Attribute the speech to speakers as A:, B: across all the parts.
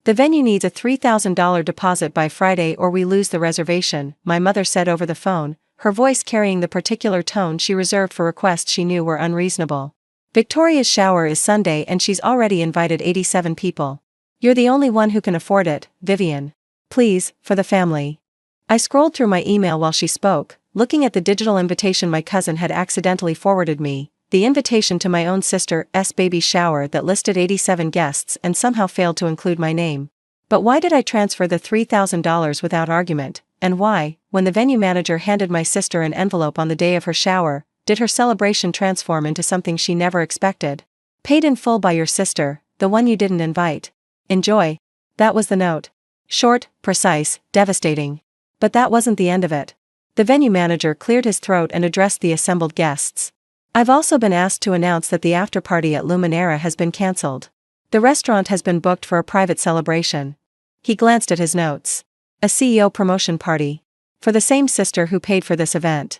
A: The venue needs a $3,000 deposit by Friday or we lose the reservation, my mother said over the phone, her voice carrying the particular tone she reserved for requests she knew were unreasonable. Victoria's shower is Sunday and she's already invited 87 people. You're the only one who can afford it, Vivian. Please, for the family. I scrolled through my email while she spoke, looking at the digital invitation my cousin had accidentally forwarded me, the invitation to my own sister's baby shower that listed 87 guests and somehow failed to include my name. But why did I transfer the $3,000 without argument, and why, when the venue manager handed my sister an envelope on the day of her shower, did her celebration transform into something she never expected? Paid in full by your sister, the one you didn't invite. Enjoy. That was the note. Short, precise, devastating. But that wasn't the end of it. The venue manager cleared his throat and addressed the assembled guests. I've also been asked to announce that the after-party at Luminera has been cancelled. The restaurant has been booked for a private celebration. He glanced at his notes. A CEO promotion party. For the same sister who paid for this event.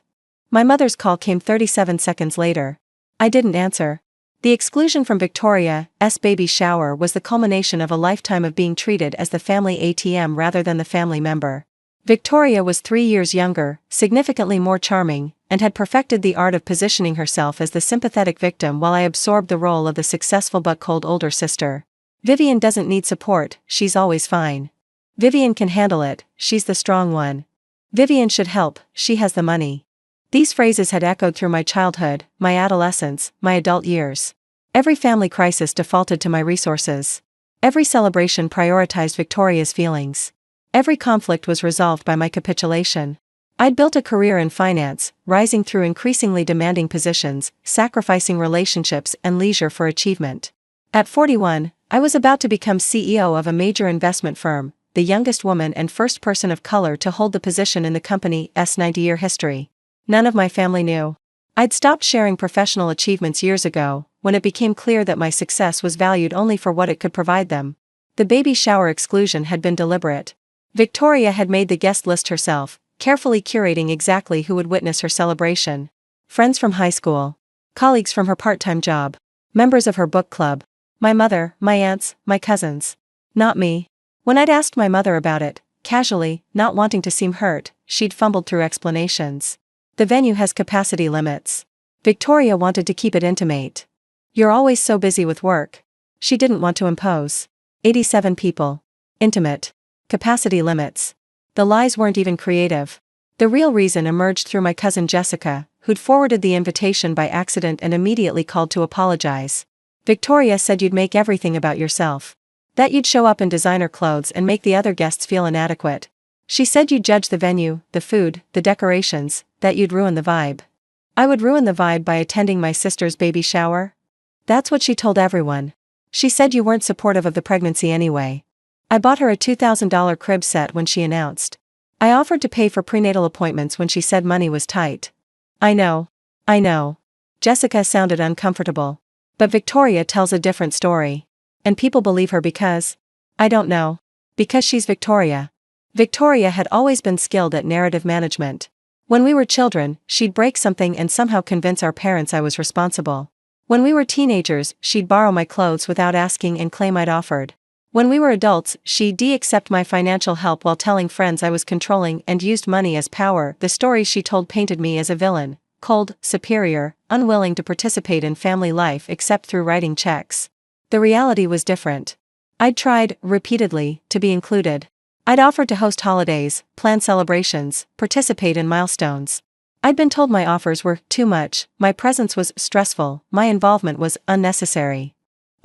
A: My mother's call came 37 seconds later. I didn't answer. The exclusion from Victoria's baby shower was the culmination of a lifetime of being treated as the family ATM rather than the family member. Victoria was 3 years younger, significantly more charming, and had perfected the art of positioning herself as the sympathetic victim while I absorbed the role of the successful but cold older sister. Vivian doesn't need support, she's always fine. Vivian can handle it, she's the strong one. Vivian should help, she has the money. These phrases had echoed through my childhood, my adolescence, my adult years. Every family crisis defaulted to my resources. Every celebration prioritized Victoria's feelings. Every conflict was resolved by my capitulation. I'd built a career in finance, rising through increasingly demanding positions, sacrificing relationships and leisure for achievement. At 41, I was about to become CEO of a major investment firm, the youngest woman and first person of color to hold the position in the company's 90-year history. None of my family knew. I'd stopped sharing professional achievements years ago, when it became clear that my success was valued only for what it could provide them. The baby shower exclusion had been deliberate. Victoria had made the guest list herself, carefully curating exactly who would witness her celebration. Friends from high school. Colleagues from her part-time job. Members of her book club. My mother, my aunts, my cousins. Not me. When I'd asked my mother about it, casually, not wanting to seem hurt, she'd fumbled through explanations. The venue has capacity limits. Victoria wanted to keep it intimate. You're always so busy with work. She didn't want to impose. 87 people. Intimate. Capacity limits. The lies weren't even creative. The real reason emerged through my cousin Jessica, who'd forwarded the invitation by accident and immediately called to apologize. Victoria said you'd make everything about yourself. That you'd show up in designer clothes and make the other guests feel inadequate. She said you'd judge the venue, the food, the decorations, that you'd ruin the vibe. I would ruin the vibe by attending my sister's baby shower? That's what she told everyone. She said you weren't supportive of the pregnancy anyway. I bought her a $2,000 crib set when she announced. I offered to pay for prenatal appointments when she said money was tight. I know. Jessica sounded uncomfortable. But Victoria tells a different story. And people believe her because? I don't know. Because she's Victoria. Victoria had always been skilled at narrative management. When we were children, she'd break something and somehow convince our parents I was responsible. When we were teenagers, she'd borrow my clothes without asking and claim I'd offered. When we were adults, she'd accept my financial help while telling friends I was controlling and used money as power. The stories she told painted me as a villain, cold, superior, unwilling to participate in family life except through writing checks. The reality was different. I'd tried, repeatedly, to be included. I'd offered to host holidays, plan celebrations, participate in milestones. I'd been told my offers were too much, my presence was stressful, my involvement was unnecessary.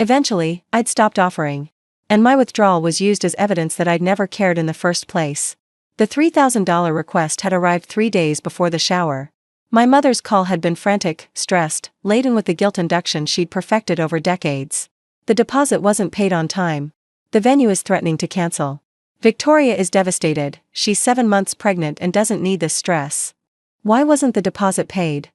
A: Eventually, I'd stopped offering. And my withdrawal was used as evidence that I'd never cared in the first place. The $3,000 request had arrived 3 days before the shower. My mother's call had been frantic, stressed, laden with the guilt induction she'd perfected over decades. The deposit wasn't paid on time. The venue is threatening to cancel. Victoria is devastated, she's 7 months pregnant and doesn't need this stress. Why wasn't the deposit paid?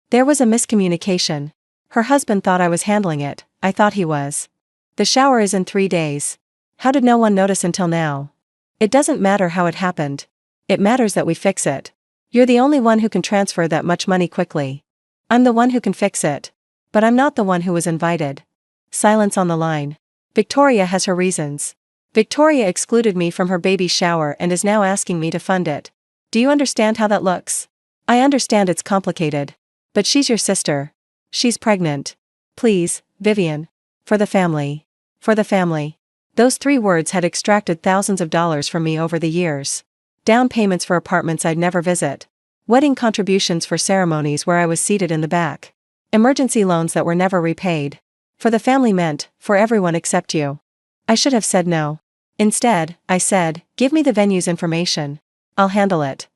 A: There was a miscommunication. Her husband thought I was handling it, I thought he was. The shower is in 3 days. How did no one notice until now? It doesn't matter how it happened. It matters that we fix it. You're the only one who can transfer that much money quickly. I'm the one who can fix it. But I'm not the one who was invited. Silence on the line. Victoria has her reasons. Victoria excluded me from her baby shower and is now asking me to fund it. Do you understand how that looks? I understand it's complicated. But she's your sister. She's pregnant. Please, Vivian. For the family. For the family. Those 3 words had extracted thousands of dollars from me over the years. Down payments for apartments I'd never visit. Wedding contributions for ceremonies where I was seated in the back. Emergency loans that were never repaid. For the family meant, for everyone except you. I should have said no. Instead, I said, give me the venue's information. I'll handle it.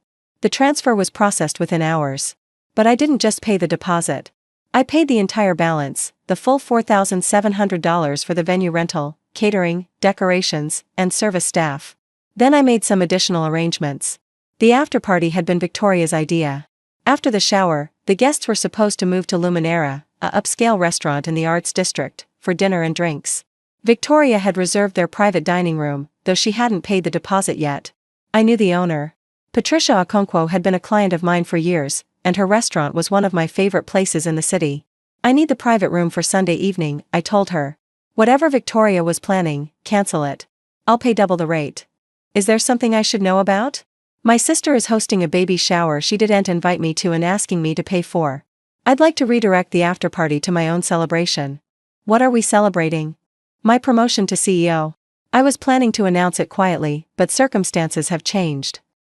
A: The transfer was processed within hours. But I didn't just pay the deposit. I paid the entire balance, the full $4,700 for the venue rental, catering, decorations, and service staff. Then I made some additional arrangements. The after-party had been Victoria's idea. After the shower, the guests were supposed to move to Luminera, a upscale restaurant in the Arts District, for dinner and drinks. Victoria had reserved their private dining room, though she hadn't paid the deposit yet. I knew the owner. Patricia Okonkwo had been a client of mine for years, and her restaurant was one of my favorite places in the city. I need the private room for Sunday evening, I told her. Whatever Victoria was planning, cancel it. I'll pay double the rate. Is there something I should know about? My sister is hosting a baby shower she didn't invite me to and asking me to pay for. I'd like to redirect the after-party to my own celebration. What are we celebrating? My promotion to CEO. I was planning to announce it quietly, but circumstances have changed.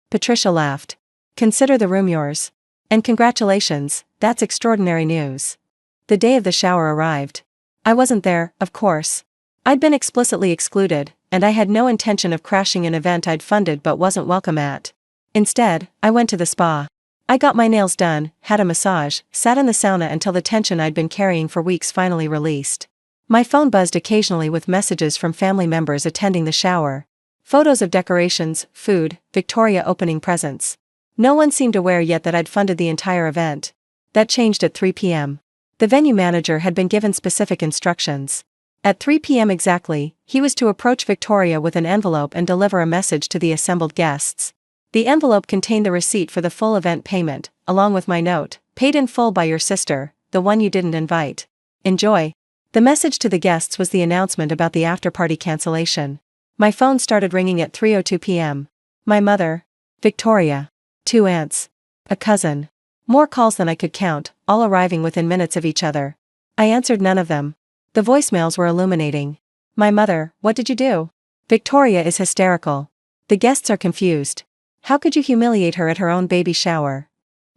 A: Patricia laughed. Consider the room yours. And congratulations, that's extraordinary news. The day of the shower arrived. I wasn't there, of course. I'd been explicitly excluded, and I had no intention of crashing an event I'd funded but wasn't welcome at. Instead, I went to the spa. I got my nails done, had a massage, sat in the sauna until the tension I'd been carrying for weeks finally released. My phone buzzed occasionally with messages from family members attending the shower. Photos of decorations, food, Victoria opening presents. No one seemed aware yet that I'd funded the entire event. That changed at 3 p.m. The venue manager had been given specific instructions. At 3 p.m. exactly, he was to approach Victoria with an envelope and deliver a message to the assembled guests. The envelope contained the receipt for the full event payment, along with my note, paid in full by your sister, the one you didn't invite. Enjoy. The message to the guests was the announcement about the after-party cancellation. My phone started ringing at 3:02 p.m. My mother. Victoria. 2 aunts. A cousin. More calls than I could count, all arriving within minutes of each other. I answered none of them. The voicemails were illuminating. My mother, what did you do? Victoria is hysterical. The guests are confused. How could you humiliate her at her own baby shower?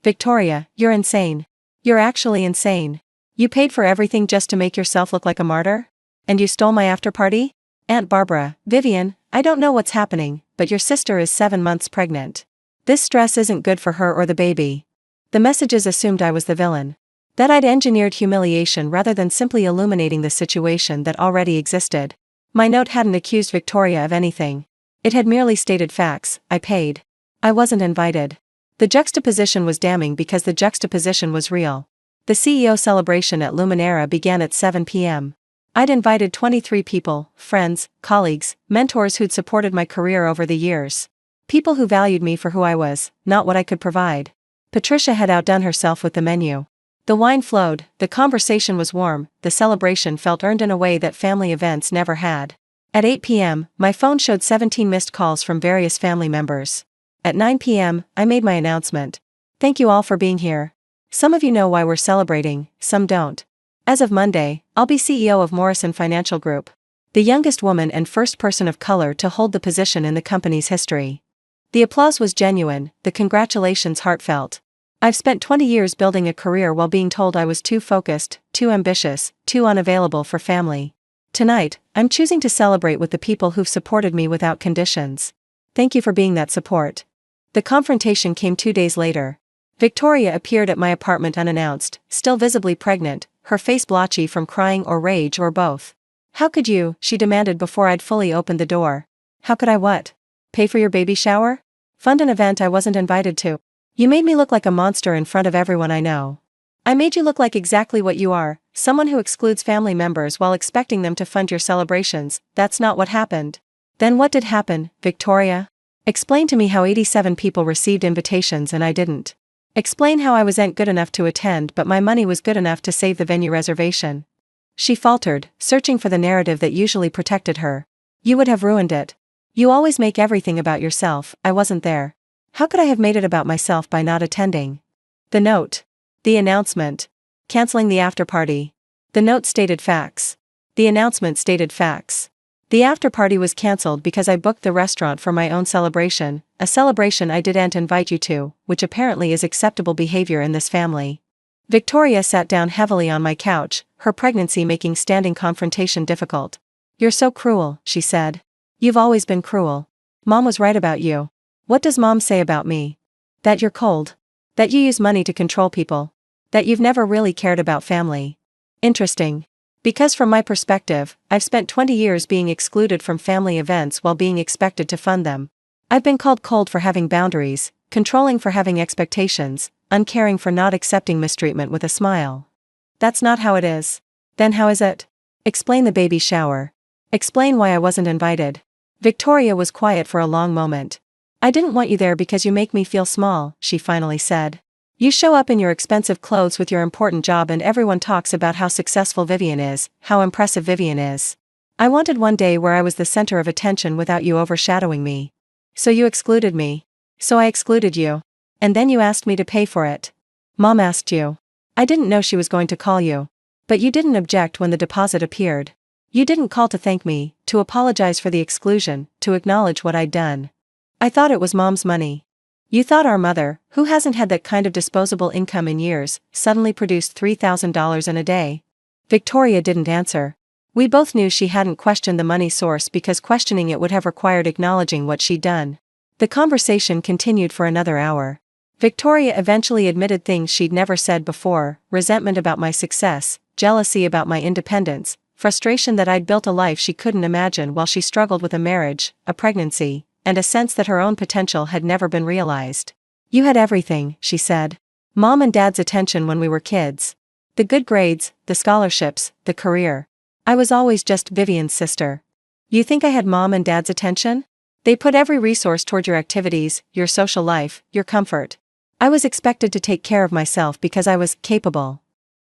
A: Victoria, you're insane. You're actually insane. You paid for everything just to make yourself look like a martyr? And you stole my after-party? Aunt Barbara, Vivian, I don't know what's happening, but your sister is 7 months pregnant. This stress isn't good for her or the baby. The messages assumed I was the villain. That I'd engineered humiliation rather than simply illuminating the situation that already existed. My note hadn't accused Victoria of anything. It had merely stated facts. I paid. I wasn't invited. The juxtaposition was damning because the juxtaposition was real. The CEO celebration at Luminera began at 7 p.m. I'd invited 23 people, friends, colleagues, mentors who'd supported my career over the years. People who valued me for who I was, not what I could provide. Patricia had outdone herself with the menu. The wine flowed, the conversation was warm, the celebration felt earned in a way that family events never had. At 8 p.m., my phone showed 17 missed calls from various family members. At 9 p.m., I made my announcement. Thank you all for being here. Some of you know why we're celebrating, some don't. As of Monday, I'll be CEO of Morrison Financial Group. The youngest woman and first person of color to hold the position in the company's history. The applause was genuine, the congratulations heartfelt. I've spent 20 years building a career while being told I was too focused, too ambitious, too unavailable for family. Tonight, I'm choosing to celebrate with the people who've supported me without conditions. Thank you for being that support. The confrontation came 2 days later. Victoria appeared at my apartment unannounced, still visibly pregnant, her face blotchy from crying or rage or both. How could you, she demanded before I'd fully opened the door. How could I what? Pay for your baby shower? Fund an event I wasn't invited to. You made me look like a monster in front of everyone I know. I made you look like exactly what you are, someone who excludes family members while expecting them to fund your celebrations. That's not what happened. Then what did happen, Victoria? Explain to me how 87 people received invitations and I didn't. Explain how I wasn't good enough to attend but my money was good enough to save the venue reservation. She faltered, searching for the narrative that usually protected her. You would have ruined it. You always make everything about yourself. I wasn't there. How could I have made it about myself by not attending? The note. The announcement. Canceling the after party. The note stated facts. The announcement stated facts. The after party was cancelled because I booked the restaurant for my own celebration, a celebration I didn't invite you to, which apparently is acceptable behavior in this family. Victoria sat down heavily on my couch, her pregnancy making standing confrontation difficult. You're so cruel, she said. You've always been cruel. Mom was right about you. What does Mom say about me? That you're cold. That you use money to control people. That you've never really cared about family. Interesting. Because from my perspective, I've spent 20 years being excluded from family events while being expected to fund them. I've been called cold for having boundaries, controlling for having expectations, uncaring for not accepting mistreatment with a smile. That's not how it is. Then how is it? Explain the baby shower. Explain why I wasn't invited. Victoria was quiet for a long moment. I didn't want you there because you make me feel small, she finally said. You show up in your expensive clothes with your important job and everyone talks about how successful Vivian is, how impressive Vivian is. I wanted one day where I was the center of attention without you overshadowing me. So you excluded me. So I excluded you. And then you asked me to pay for it. Mom asked you. I didn't know she was going to call you. But you didn't object when the deposit appeared. You didn't call to thank me, to apologize for the exclusion, to acknowledge what I'd done. I thought it was Mom's money. You thought our mother, who hasn't had that kind of disposable income in years, suddenly produced $3,000 in a day. Victoria didn't answer. We both knew she hadn't questioned the money source because questioning it would have required acknowledging what she'd done. The conversation continued for another hour. Victoria eventually admitted things she'd never said before: resentment about my success, jealousy about my independence, frustration that I'd built a life she couldn't imagine while she struggled with a marriage, a pregnancy, and a sense that her own potential had never been realized. You had everything, she said. Mom and Dad's attention when we were kids. The good grades, the scholarships, the career. I was always just Vivian's sister. You think I had Mom and Dad's attention? They put every resource toward your activities, your social life, your comfort. I was expected to take care of myself because I was capable.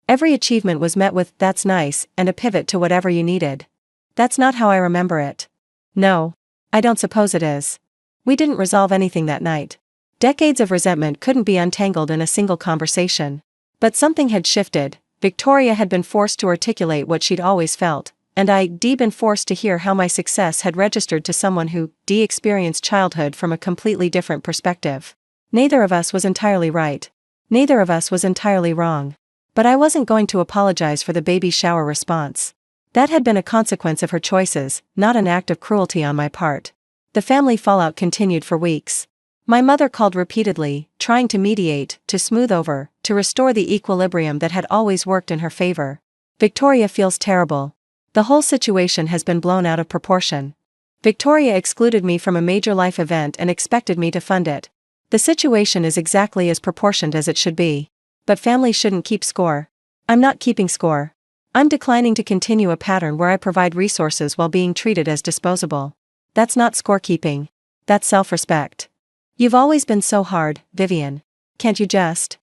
A: Every achievement was met with "that's nice" and a pivot to whatever you needed. That's not how I remember it. No. I don't suppose it is. We didn't resolve anything that night. Decades of resentment couldn't be untangled in a single conversation. But something had shifted. Victoria had been forced to articulate what she'd always felt, and I'd been forced to hear how my success had registered to someone who experienced childhood from a completely different perspective. Neither of us was entirely right. Neither of us was entirely wrong. But I wasn't going to apologize for the baby shower response. That had been a consequence of her choices, not an act of cruelty on my part. The family fallout continued for weeks. My mother called repeatedly, trying to mediate, to smooth over, to restore the equilibrium that had always worked in her favor. Victoria feels terrible. The whole situation has been blown out of proportion. Victoria excluded me from a major life event and expected me to fund it. The situation is exactly as proportioned as it should be. But family shouldn't keep score. I'm not keeping score. I'm declining to continue a pattern where I provide resources while being treated as disposable. That's not scorekeeping. That's self-respect. You've always been so hard, Vivian. Can't you just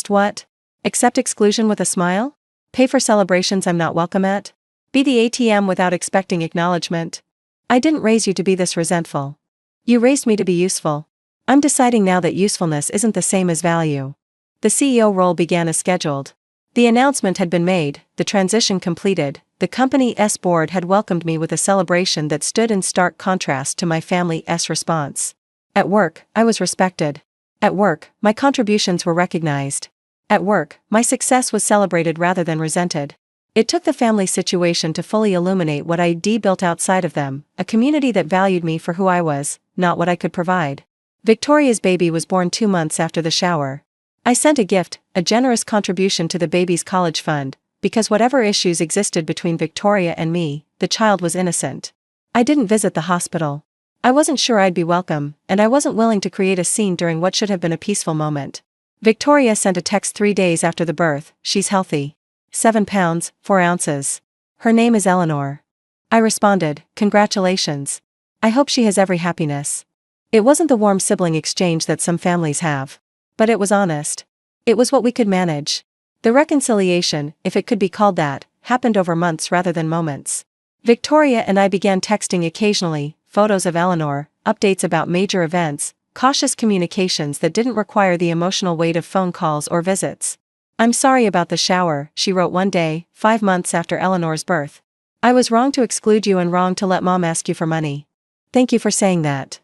A: what? Accept exclusion with a smile? Pay for celebrations I'm not welcome at? Be the ATM without expecting acknowledgement? I didn't raise you to be this resentful. You raised me to be useful. I'm deciding now that usefulness isn't the same as value. The CEO role began as scheduled. The announcement had been made, the transition completed, the company's board had welcomed me with a celebration that stood in stark contrast to my family's response. At work, I was respected. At work, my contributions were recognized. At work, my success was celebrated rather than resented. It took the family situation to fully illuminate what I'd built outside of them, a community that valued me for who I was, not what I could provide. Victoria's baby was born 2 months after the shower. I sent a gift, a generous contribution to the baby's college fund, because whatever issues existed between Victoria and me, the child was innocent. I didn't visit the hospital. I wasn't sure I'd be welcome, and I wasn't willing to create a scene during what should have been a peaceful moment. Victoria sent a text 3 days after the birth: she's healthy. 7 pounds, 4 ounces. Her name is Eleanor. I responded, congratulations. I hope she has every happiness. It wasn't the warm sibling exchange that some families have. But it was honest. It was what we could manage. The reconciliation, if it could be called that, happened over months rather than moments. Victoria and I began texting occasionally, photos of Eleanor, updates about major events, cautious communications that didn't require the emotional weight of phone calls or visits. "I'm sorry about the shower," she wrote one day, 5 months after Eleanor's birth. "I was wrong to exclude you and wrong to let Mom ask you for money. Thank you for saying that.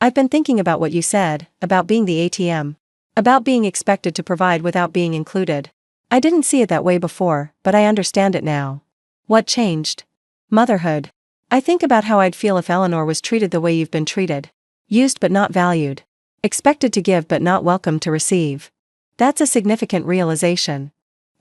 A: I've been thinking about what you said, about being the ATM. About being expected to provide without being included. I didn't see it that way before, but I understand it now." What changed? Motherhood. "I think about how I'd feel if Eleanor was treated the way you've been treated. Used but not valued. Expected to give but not welcome to receive. That's a significant realization.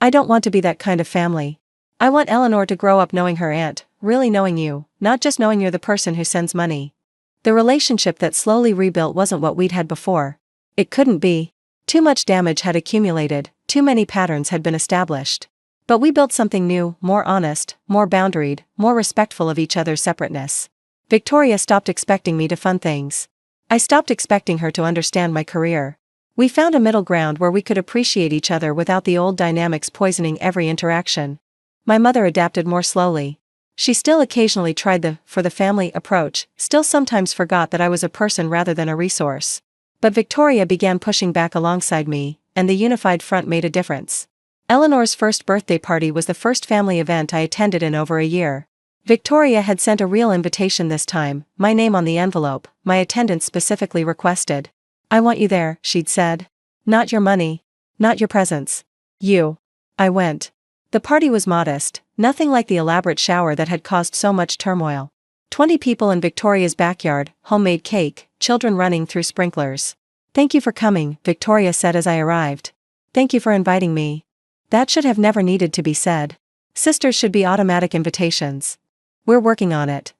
A: I don't want to be that kind of family. I want Eleanor to grow up knowing her aunt, really knowing you, not just knowing you're the person who sends money." The relationship that slowly rebuilt wasn't what we'd had before. It couldn't be. Too much damage had accumulated, too many patterns had been established. But we built something new, more honest, more boundaried, more respectful of each other's separateness. Victoria stopped expecting me to fund things. I stopped expecting her to understand my career. We found a middle ground where we could appreciate each other without the old dynamics poisoning every interaction. My mother adapted more slowly. She still occasionally tried the "for the family" approach, still sometimes forgot that I was a person rather than a resource. But Victoria began pushing back alongside me, and the unified front made a difference. Eleanor's first birthday party was the first family event I attended in over a year. Victoria had sent a real invitation this time, my name on the envelope, my attendance specifically requested. "I want you there," she'd said. "Not your money. Not your presence. You." I went. The party was modest, nothing like the elaborate shower that had caused so much turmoil. 20 people in Victoria's backyard, homemade cake, children running through sprinklers. "Thank you for coming," Victoria said as I arrived. "Thank you for inviting me. That should have never needed to be said. Sisters should be automatic invitations. We're working on it."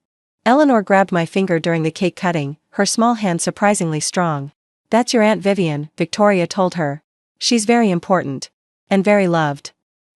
A: Eleanor grabbed my finger during the cake cutting, her small hand surprisingly strong. "That's your Aunt Vivian," Victoria told her. "She's very important. And very loved."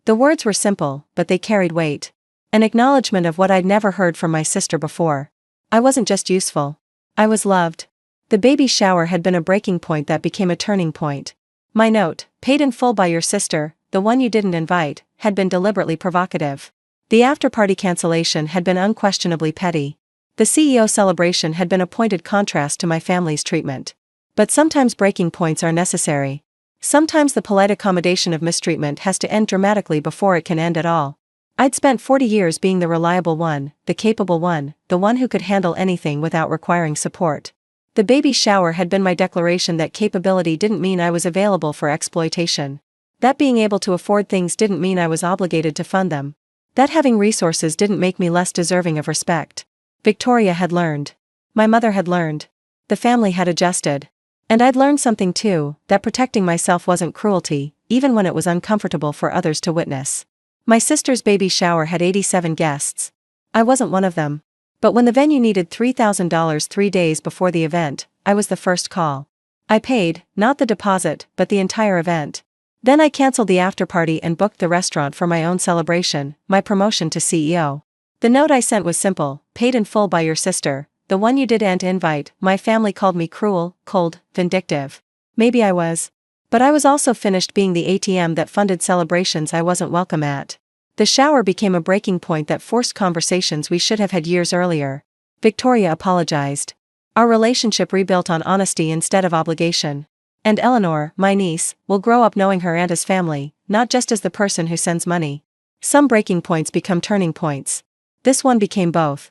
A: The words were simple, but they carried weight. An acknowledgement of what I'd never heard from my sister before. I wasn't just useful. I was loved. The baby shower had been a breaking point that became a turning point. My note, "paid in full by your sister, the one you didn't invite," had been deliberately provocative. The after-party cancellation had been unquestionably petty. The CEO celebration had been a pointed contrast to my family's treatment. But sometimes breaking points are necessary. Sometimes the polite accommodation of mistreatment has to end dramatically before it can end at all. I'd spent 40 years being the reliable one, the capable one, the one who could handle anything without requiring support. The baby shower had been my declaration that capability didn't mean I was available for exploitation. That being able to afford things didn't mean I was obligated to fund them. That having resources didn't make me less deserving of respect. Victoria had learned. My mother had learned. The family had adjusted. And I'd learned something too, that protecting myself wasn't cruelty, even when it was uncomfortable for others to witness. My sister's baby shower had 87 guests. I wasn't one of them. But when the venue needed $3,000 3 days before the event, I was the first call. I paid, not the deposit, but the entire event. Then I canceled the after-party and booked the restaurant for my own celebration, my promotion to CEO. The note I sent was simple: "paid in full by your sister, the one you didn't invite." My family called me cruel, cold, vindictive. Maybe I was. But I was also finished being the ATM that funded celebrations I wasn't welcome at. The shower became a breaking point that forced conversations we should have had years earlier. Victoria apologized. Our relationship rebuilt on honesty instead of obligation. And Eleanor, my niece, will grow up knowing her aunt as family, not just as the person who sends money. Some breaking points become turning points. This one became both.